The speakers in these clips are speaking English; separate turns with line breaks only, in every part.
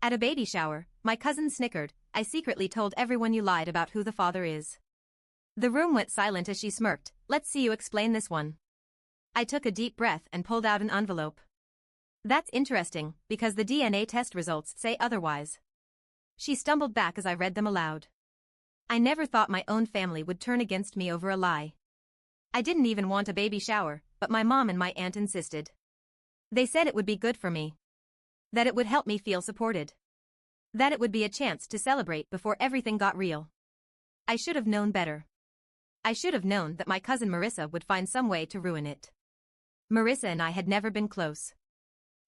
At a baby shower, my cousin snickered. I secretly told everyone you lied about who the father is. The room went silent as she smirked. Let's see you explain this one. I took a deep breath and pulled out an envelope. That's interesting, because the DNA test results say otherwise. She stumbled back as I read them aloud. I never thought my own family would turn against me over a lie. I didn't even want a baby shower, but my mom and my aunt insisted. They said it would be good for me. That it would help me feel supported. That it would be a chance to celebrate before everything got real. I should have known better. I should have known that my cousin Marissa would find some way to ruin it. Marissa and I had never been close.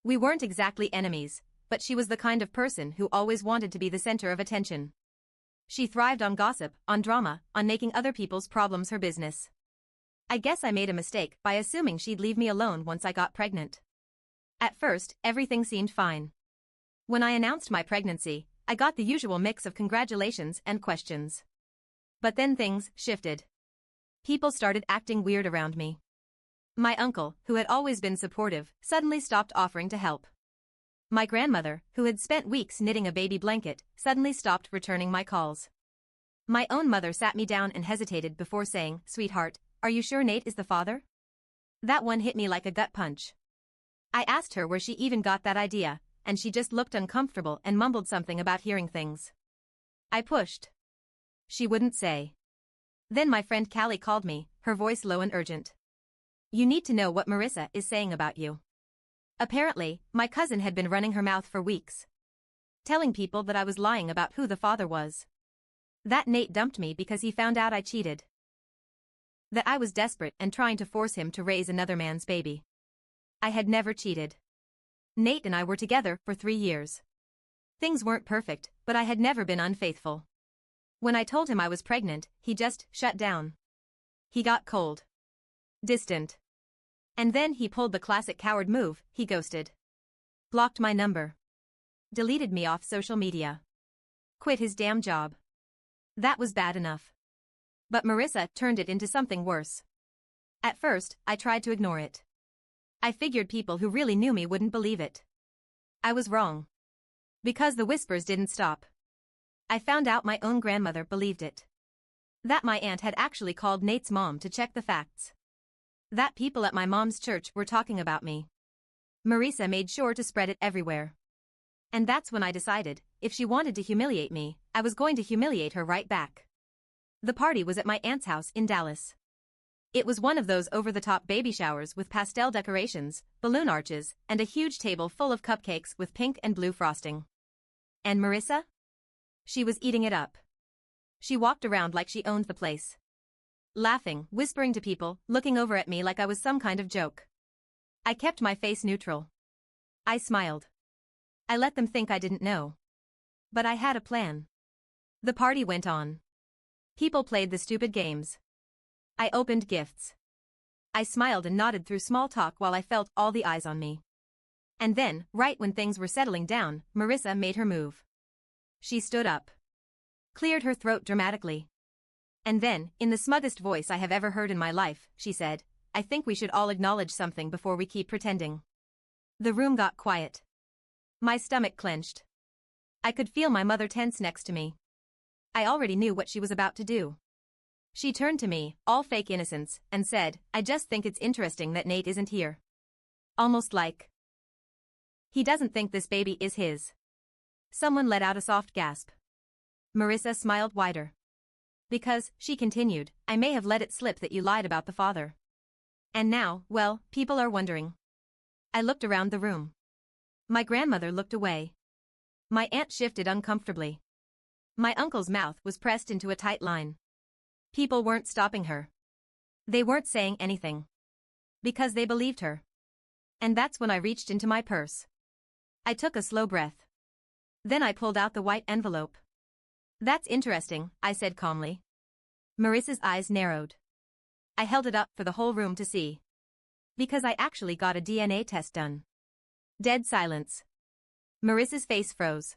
We weren't exactly enemies, but she was the kind of person who always wanted to be the center of attention. She thrived on gossip, on drama, on making other people's problems her business. I guess I made a mistake by assuming she'd leave me alone once I got pregnant. At first, everything seemed fine. When I announced my pregnancy, I got the usual mix of congratulations and questions. But then things shifted. People started acting weird around me. My uncle, who had always been supportive, suddenly stopped offering to help. My grandmother, who had spent weeks knitting a baby blanket, suddenly stopped returning my calls. My own mother sat me down and hesitated before saying, "Sweetheart, are you sure Nate is the father?" That one hit me like a gut punch. I asked her where she even got that idea, and she just looked uncomfortable and mumbled something about hearing things. I pushed. She wouldn't say. Then my friend Callie called me, her voice low and urgent. "You need to know what Marissa is saying about you." Apparently, my cousin had been running her mouth for weeks. Telling people that I was lying about who the father was. That Nate dumped me because he found out I cheated. That I was desperate and trying to force him to raise another man's baby. I had never cheated. Nate and I were together for 3 years. Things weren't perfect, but I had never been unfaithful. When I told him I was pregnant, he just shut down. He got cold. Distant. And then he pulled the classic coward move, he ghosted. Blocked my number. Deleted me off social media. Quit his damn job. That was bad enough. But Marissa turned it into something worse. At first, I tried to ignore it. I figured people who really knew me wouldn't believe it. I was wrong. Because the whispers didn't stop. I found out my own grandmother believed it. That my aunt had actually called Nate's mom to check the facts. That people at my mom's church were talking about me. Marissa made sure to spread it everywhere. And that's when I decided, if she wanted to humiliate me, I was going to humiliate her right back. The party was at my aunt's house in Dallas. It was one of those over-the-top baby showers with pastel decorations, balloon arches, and a huge table full of cupcakes with pink and blue frosting. And Marissa? She was eating it up. She walked around like she owned the place. Laughing, whispering to people, looking over at me like I was some kind of joke. I kept my face neutral. I smiled. I let them think I didn't know. But I had a plan. The party went on. People played the stupid games. I opened gifts. I smiled and nodded through small talk while I felt all the eyes on me. And then, right when things were settling down, Marissa made her move. She stood up. Cleared her throat dramatically. And then, in the smuggest voice I have ever heard in my life, she said, "I think we should all acknowledge something before we keep pretending." The room got quiet. My stomach clenched. I could feel my mother tense next to me. I already knew what she was about to do. She turned to me, all fake innocence, and said, "I just think it's interesting that Nate isn't here." Almost like he doesn't think this baby is his. Someone let out a soft gasp. Marissa smiled wider. "Because," she continued, "I may have let it slip that you lied about the father. And now, well, people are wondering." I looked around the room. My grandmother looked away. My aunt shifted uncomfortably. My uncle's mouth was pressed into a tight line. People weren't stopping her. They weren't saying anything. Because they believed her. And that's when I reached into my purse. I took a slow breath. Then I pulled out the white envelope. "That's interesting," I said calmly. Marissa's eyes narrowed. I held it up for the whole room to see. Because I actually got a DNA test done. Dead silence. Marissa's face froze.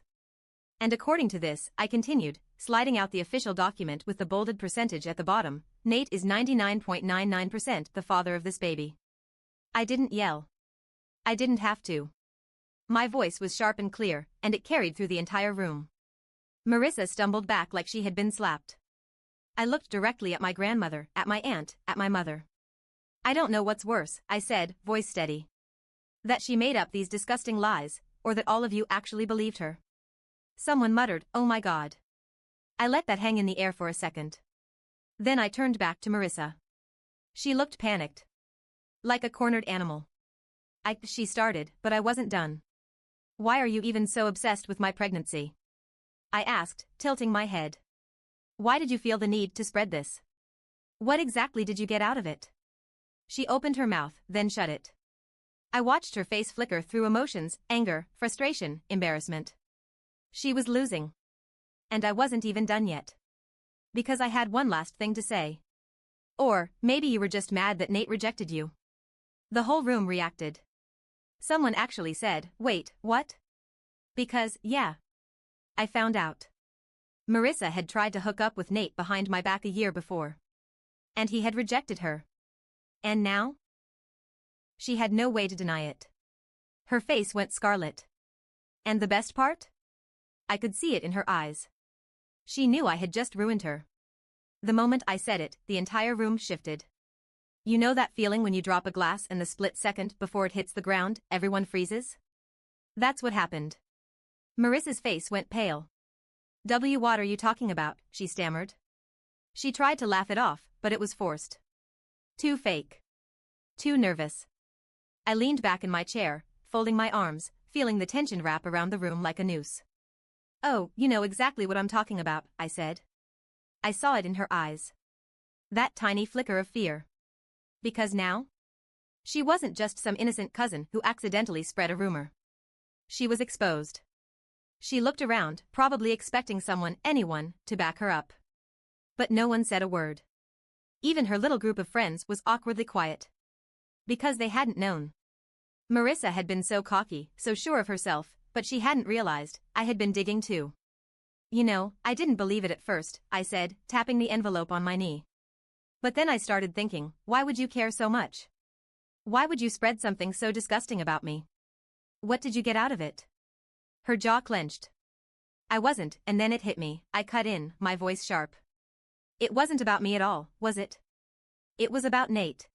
"And according to this," I continued, sliding out the official document with the bolded percentage at the bottom, "Nate is 99.99% the father of this baby." I didn't yell. I didn't have to. My voice was sharp and clear, and it carried through the entire room. Marissa stumbled back like she had been slapped. I looked directly at my grandmother, at my aunt, at my mother. I don't know what's worse, I said, voice steady. That she made up these disgusting lies, or that all of you actually believed her. Someone muttered, "Oh my God." I let that hang in the air for a second. Then I turned back to Marissa. She looked panicked. Like a cornered animal. She started, but I wasn't done. "Why are you even so obsessed with my pregnancy?" I asked, tilting my head. "Why did you feel the need to spread this? What exactly did you get out of it?" She opened her mouth, then shut it. I watched her face flicker through emotions, anger, frustration, embarrassment. She was losing. And I wasn't even done yet. Because I had one last thing to say. "Or, maybe you were just mad that Nate rejected you." The whole room reacted. Someone actually said, "Wait, what?" Because, yeah. I found out. Marissa had tried to hook up with Nate behind my back a year before. And he had rejected her. And now? She had no way to deny it. Her face went scarlet. And the best part? I could see it in her eyes. She knew I had just ruined her. The moment I said it, the entire room shifted. You know that feeling when you drop a glass and the split second before it hits the ground, everyone freezes? That's what happened. Marissa's face went pale. What are you talking about?" she stammered. She tried to laugh it off, but it was forced. Too fake. Too nervous. I leaned back in my chair, folding my arms, feeling the tension wrap around the room like a noose. "Oh, you know exactly what I'm talking about," I said. I saw it in her eyes. That tiny flicker of fear. Because now? She wasn't just some innocent cousin who accidentally spread a rumor. She was exposed. She looked around, probably expecting anyone, to back her up. But no one said a word. Even her little group of friends was awkwardly quiet. Because they hadn't known. Marissa had been so cocky, so sure of herself, but she hadn't realized I had been digging too. "You know, I didn't believe it at first," I said, tapping the envelope on my knee. "But then I started thinking, why would you care so much? Why would you spread something so disgusting about me? What did you get out of it?" Her jaw clenched. I wasn't, and then it hit me. I cut in, my voice sharp. "It wasn't about me at all, was it? It was about Nate."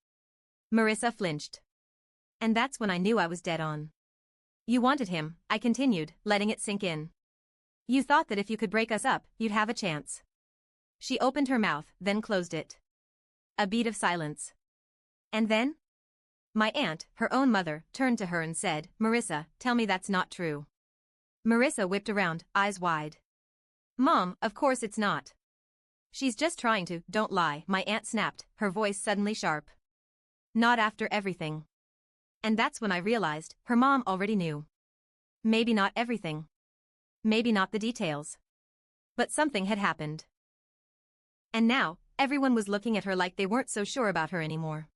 Marissa flinched. And that's when I knew I was dead on. "You wanted him," I continued, letting it sink in. "You thought that if you could break us up, you'd have a chance." She opened her mouth, then closed it. A beat of silence. And then? My aunt, her own mother, turned to her and said, "Marissa, tell me that's not true." Marissa whipped around, eyes wide. "Mom, of course it's not. She's just trying to, don't lie," my aunt snapped, her voice suddenly sharp. "Not after everything." And that's when I realized, her mom already knew. Maybe not everything. Maybe not the details. But something had happened. And now, everyone was looking at her like they weren't so sure about her anymore.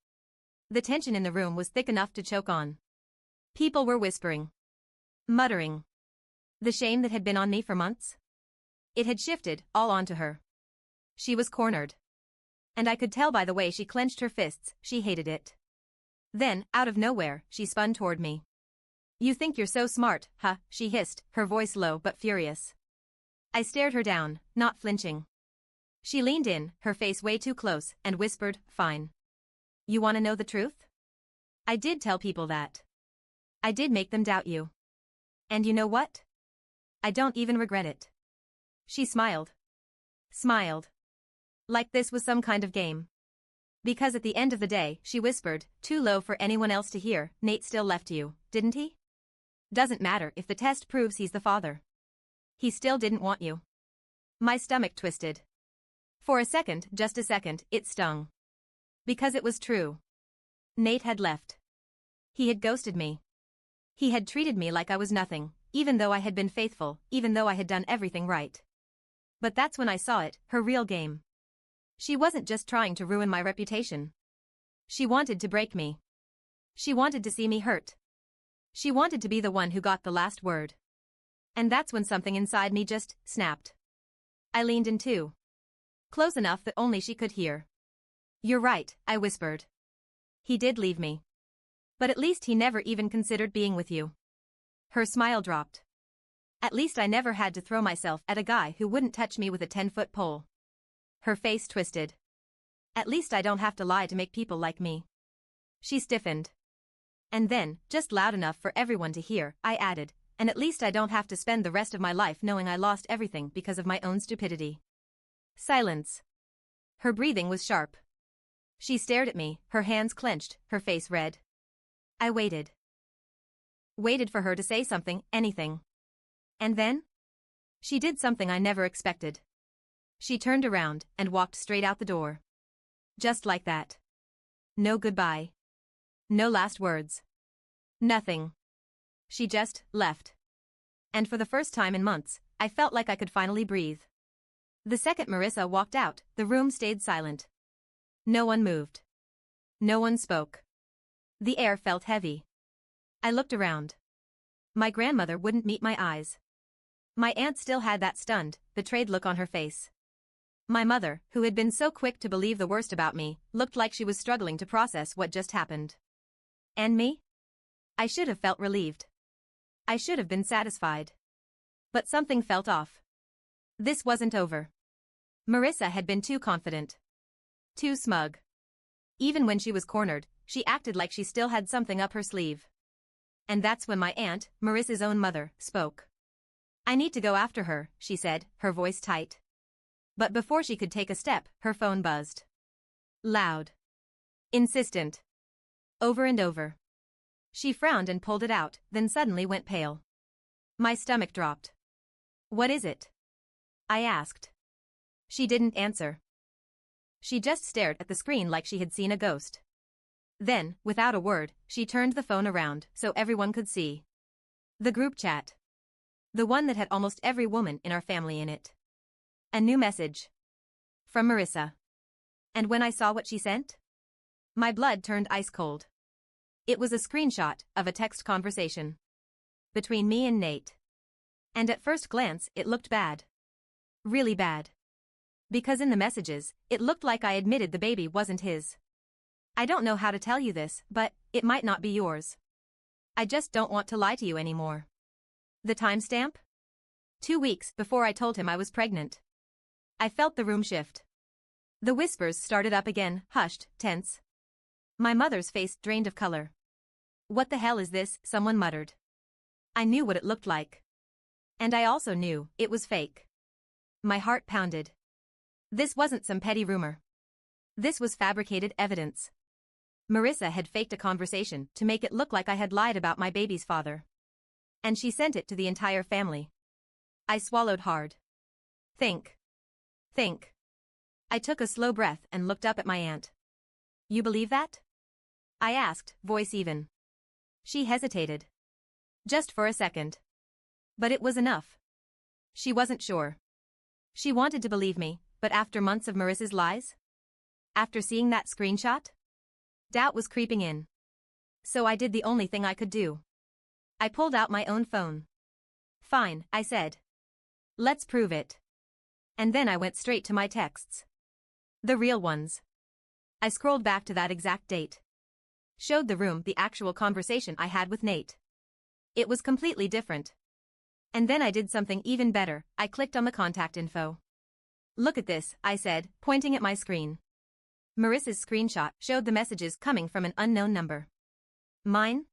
The tension in the room was thick enough to choke on. People were whispering. Muttering. The shame that had been on me for months? It had shifted, all onto her. She was cornered. And I could tell by the way she clenched her fists, she hated it. Then, out of nowhere, she spun toward me. "You think you're so smart, huh?" she hissed, her voice low but furious. I stared her down, not flinching. She leaned in, her face way too close, and whispered, "Fine. You want to know the truth? I did tell people that. I did make them doubt you. And you know what? I don't even regret it." She smiled. Smiled. Like this was some kind of game. "Because at the end of the day," she whispered, too low for anyone else to hear, "Nate still left you, didn't he? Doesn't matter if the test proves he's the father. He still didn't want you." My stomach twisted. For a second, just a second, it stung. Because it was true. Nate had left. He had ghosted me. He had treated me like I was nothing, even though I had been faithful, even though I had done everything right. But that's when I saw it, her real game. She wasn't just trying to ruin my reputation. She wanted to break me. She wanted to see me hurt. She wanted to be the one who got the last word. And that's when something inside me just snapped. I leaned in too. Close enough that only she could hear. "You're right," I whispered. "He did leave me. But at least he never even considered being with you." Her smile dropped. At least I never had to throw myself at a guy who wouldn't touch me with a 10-foot pole. Her face twisted. At least I don't have to lie to make people like me. She stiffened. And then, just loud enough for everyone to hear, I added, and at least I don't have to spend the rest of my life knowing I lost everything because of my own stupidity. Silence. Her breathing was sharp. She stared at me, her hands clenched, her face red. I waited. Waited for her to say something, anything. And then? She did something I never expected. She turned around and walked straight out the door. Just like that. No goodbye. No last words. Nothing. She just left. And for the first time in months, I felt like I could finally breathe. The second Marissa walked out, the room stayed silent. No one moved. No one spoke. The air felt heavy. I looked around. My grandmother wouldn't meet my eyes. My aunt still had that stunned, betrayed look on her face. My mother, who had been so quick to believe the worst about me, looked like she was struggling to process what just happened. And me? I should have felt relieved. I should have been satisfied. But something felt off. This wasn't over. Marissa had been too confident. Too smug. Even when she was cornered, she acted like she still had something up her sleeve. And that's when my aunt, Marissa's own mother, spoke. I need to go after her, she said, her voice tight. But before she could take a step, her phone buzzed. Loud. Insistent. Over and over. She frowned and pulled it out, then suddenly went pale. My stomach dropped. What is it? I asked. She didn't answer. She just stared at the screen like she had seen a ghost. Then, without a word, she turned the phone around so everyone could see. The group chat. The one that had almost every woman in our family in it. A new message. From Marissa. And when I saw what she sent? My blood turned ice cold. It was a screenshot of a text conversation. Between me and Nate. And at first glance, it looked bad. Really bad. Because in the messages, it looked like I admitted the baby wasn't his. I don't know how to tell you this, but it might not be yours. I just don't want to lie to you anymore. The timestamp? 2 weeks before I told him I was pregnant. I felt the room shift. The whispers started up again, hushed, tense. My mother's face drained of color. What the hell is this? Someone muttered. I knew what it looked like. And I also knew it was fake. My heart pounded. This wasn't some petty rumor. This was fabricated evidence. Marissa had faked a conversation to make it look like I had lied about my baby's father. And she sent it to the entire family. I swallowed hard. Think. I took a slow breath and looked up at my aunt. You believe that? I asked, voice even. She hesitated. Just for a second. But it was enough. She wasn't sure. She wanted to believe me, but after months of Marissa's lies? After seeing that screenshot? Doubt was creeping in. So I did the only thing I could do. I pulled out my own phone. Fine, I said. Let's prove it. And then I went straight to my texts. The real ones. I scrolled back to that exact date. Showed the room the actual conversation I had with Nate. It was completely different. And then I did something even better, I clicked on the contact info. Look at this, I said, pointing at my screen. Marissa's screenshot showed the messages coming from an unknown number. Mine?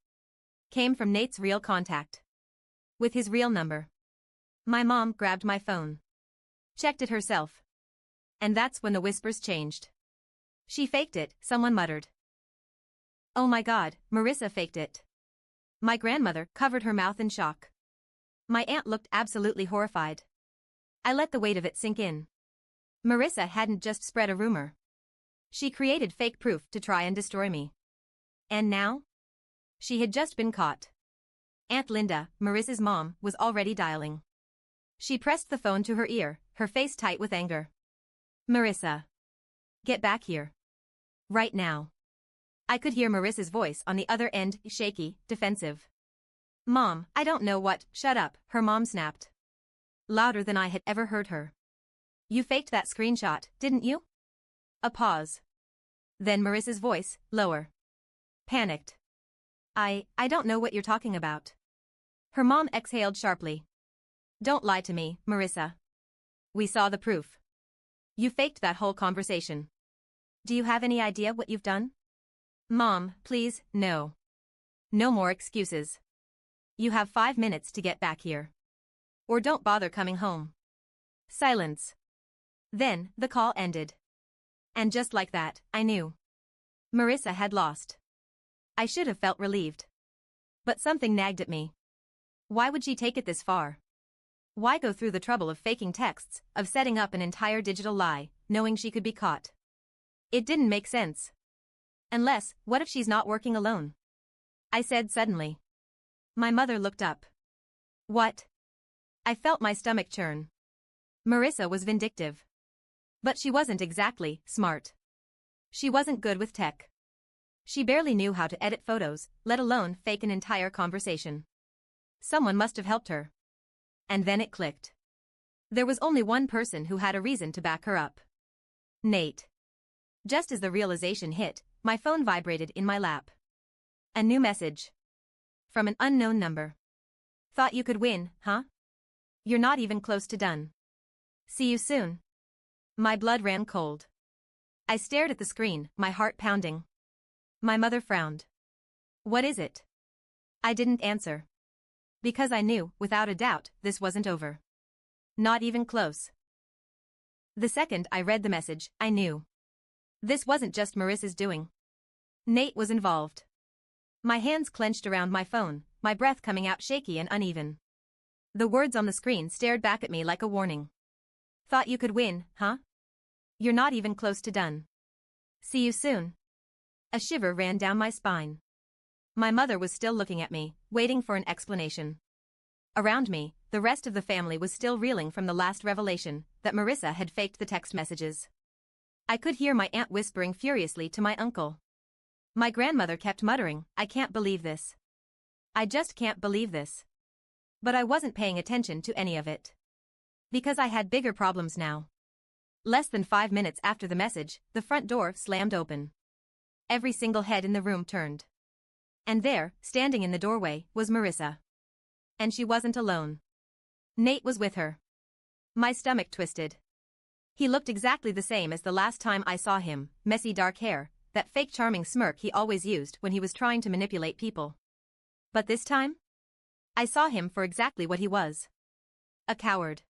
Came from Nate's real contact. With his real number. My mom grabbed my phone. Checked it herself. And that's when the whispers changed. She faked it, someone muttered. Oh my God, Marissa faked it. My grandmother covered her mouth in shock. My aunt looked absolutely horrified. I let the weight of it sink in. Marissa hadn't just spread a rumor. She created fake proof to try and destroy me. And now? She had just been caught. Aunt Linda, Marissa's mom, was already dialing. She pressed the phone to her ear, her face tight with anger. Marissa. Get back here. Right now. I could hear Marissa's voice on the other end, shaky, defensive. Mom, I don't know what. Shut up, her mom snapped. Louder than I had ever heard her. You faked that screenshot, didn't you? A pause. Then Marissa's voice, lower. Panicked. I don't know what you're talking about. Her mom exhaled sharply. Don't lie to me, Marissa. We saw the proof. You faked that whole conversation. Do you have any idea what you've done? Mom, please, no. No more excuses. You have 5 minutes to get back here. Or don't bother coming home. Silence. Then, the call ended. And just like that, I knew. Marissa had lost. I should have felt relieved. But something nagged at me. Why would she take it this far? Why go through the trouble of faking texts, of setting up an entire digital lie, knowing she could be caught? It didn't make sense. Unless, what if she's not working alone? I said suddenly. My mother looked up. What? I felt my stomach churn. Marissa was vindictive. But she wasn't exactly smart. She wasn't good with tech. She barely knew how to edit photos, let alone fake an entire conversation. Someone must have helped her. And then it clicked. There was only one person who had a reason to back her up. Nate. Just as the realization hit, my phone vibrated in my lap. A new message. From an unknown number. Thought you could win, huh? You're not even close to done. See you soon. My blood ran cold. I stared at the screen, my heart pounding. My mother frowned. What is it? I didn't answer. Because I knew, without a doubt, this wasn't over. Not even close. The second I read the message, I knew. This wasn't just Marissa's doing. Nate was involved. My hands clenched around my phone, my breath coming out shaky and uneven. The words on the screen stared back at me like a warning. Thought you could win, huh? You're not even close to done. See you soon. A shiver ran down my spine. My mother was still looking at me, waiting for an explanation. Around me, the rest of the family was still reeling from the last revelation, that Marissa had faked the text messages. I could hear my aunt whispering furiously to my uncle. My grandmother kept muttering, I can't believe this. I just can't believe this. But I wasn't paying attention to any of it. Because I had bigger problems now. Less than 5 minutes after the message, the front door slammed open. Every single head in the room turned. And there, standing in the doorway, was Marissa. And she wasn't alone. Nate was with her. My stomach twisted. He looked exactly the same as the last time I saw him, messy dark hair, that fake charming smirk he always used when he was trying to manipulate people. But this time? I saw him for exactly what he was. A coward.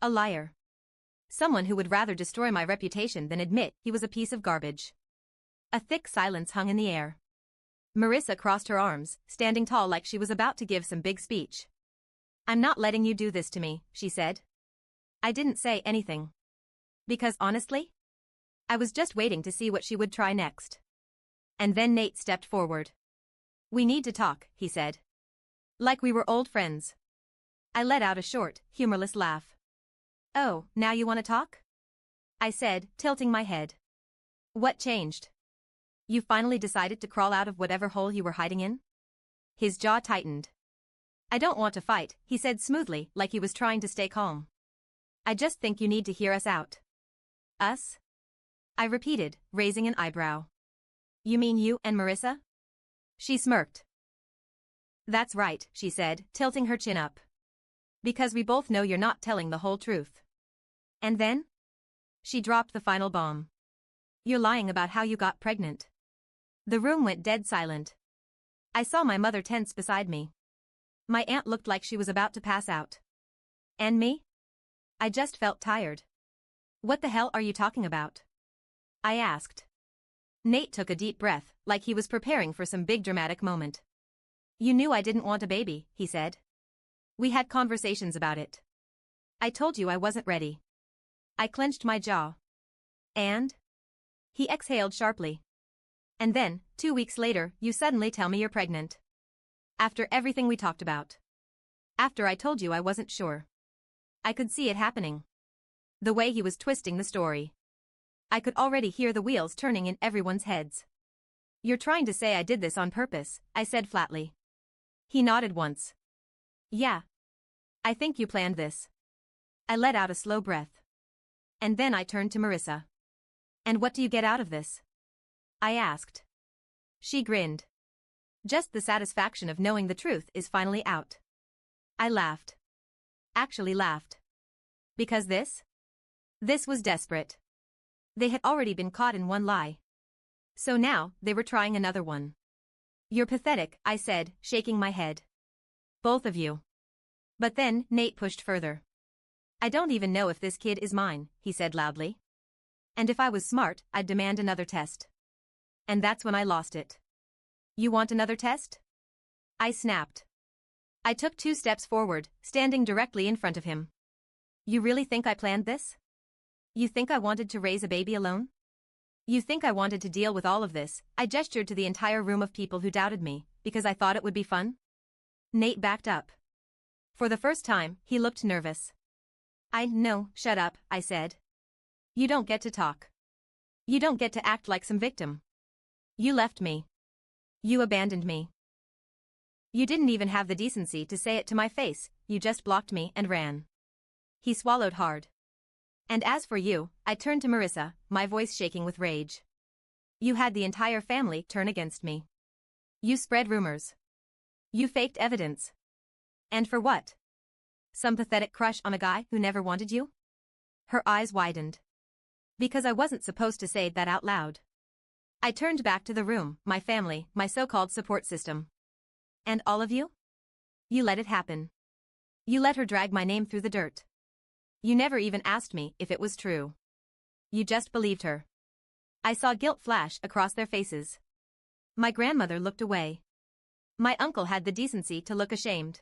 A liar. Someone who would rather destroy my reputation than admit he was a piece of garbage. A thick silence hung in the air. Marissa crossed her arms, standing tall like she was about to give some big speech. I'm not letting you do this to me, she said. I didn't say anything. Because honestly, I was just waiting to see what she would try next. And then Nate stepped forward. We need to talk, he said. Like we were old friends. I let out a short, humorless laugh. Oh, now you want to talk? I said, tilting my head. What changed? You finally decided to crawl out of whatever hole you were hiding in? His jaw tightened. I don't want to fight, he said smoothly, like he was trying to stay calm. I just think you need to hear us out. Us? I repeated, raising an eyebrow. You mean you and Marissa? She smirked. That's right, she said, tilting her chin up. Because we both know you're not telling the whole truth. And then? She dropped the final bomb. You're lying about how you got pregnant. The room went dead silent. I saw my mother tense beside me. My aunt looked like she was about to pass out. And me? I just felt tired. What the hell are you talking about? I asked. Nate took a deep breath, like he was preparing for some big dramatic moment. You knew I didn't want a baby, he said. We had conversations about it. I told you I wasn't ready. I clenched my jaw. And? He exhaled sharply. And then, 2 weeks later, you suddenly tell me you're pregnant. After everything we talked about. After I told you I wasn't sure. I could see it happening. The way he was twisting the story. I could already hear the wheels turning in everyone's heads. You're trying to say I did this on purpose, I said flatly. He nodded once. Yeah. I think you planned this. I let out a slow breath. And then I turned to Marissa. And what do you get out of this? I asked. She grinned. Just the satisfaction of knowing the truth is finally out. I laughed. Actually laughed. Because this was desperate. They had already been caught in one lie. So now, they were trying another one. You're pathetic, I said, shaking my head. Both of you. But then, Nate pushed further. I don't even know if this kid is mine, he said loudly. And if I was smart, I'd demand another test. And that's when I lost it. You want another test? I snapped. I took 2 steps forward, standing directly in front of him. You really think I planned this? You think I wanted to raise a baby alone? You think I wanted to deal with all of this? I gestured to the entire room of people who doubted me, because I thought it would be fun. Nate backed up. For the first time, he looked nervous. No, shut up, I said. You don't get to talk. You don't get to act like some victim. You left me. You abandoned me. You didn't even have the decency to say it to my face, you just blocked me and ran. He swallowed hard. And as for you, I turned to Marissa, my voice shaking with rage. You had the entire family turn against me. You spread rumors. You faked evidence. And for what? Some pathetic crush on a guy who never wanted you? Her eyes widened. Because I wasn't supposed to say that out loud. I turned back to the room, my family, my so-called support system. And all of you? You let it happen. You let her drag my name through the dirt. You never even asked me if it was true. You just believed her. I saw guilt flash across their faces. My grandmother looked away. My uncle had the decency to look ashamed.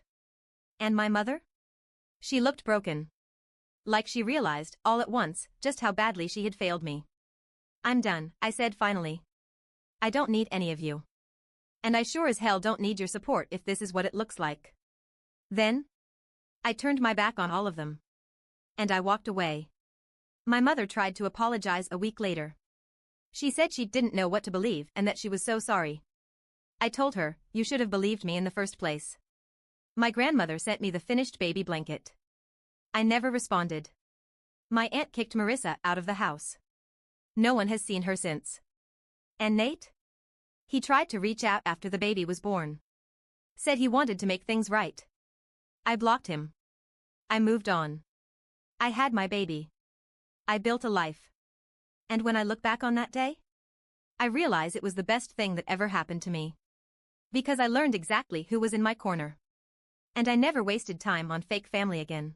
And my mother? She looked broken. Like she realized, all at once, just how badly she had failed me. I'm done, I said finally. I don't need any of you. And I sure as hell don't need your support if this is what it looks like. Then? I turned my back on all of them. And I walked away. My mother tried to apologize a week later. She said she didn't know what to believe and that she was so sorry. I told her, you should have believed me in the first place. My grandmother sent me the finished baby blanket. I never responded. My aunt kicked Marissa out of the house. No one has seen her since. And Nate? He tried to reach out after the baby was born. Said he wanted to make things right. I blocked him. I moved on. I had my baby. I built a life. And when I look back on that day, I realize it was the best thing that ever happened to me. Because I learned exactly who was in my corner. And I never wasted time on fake family again.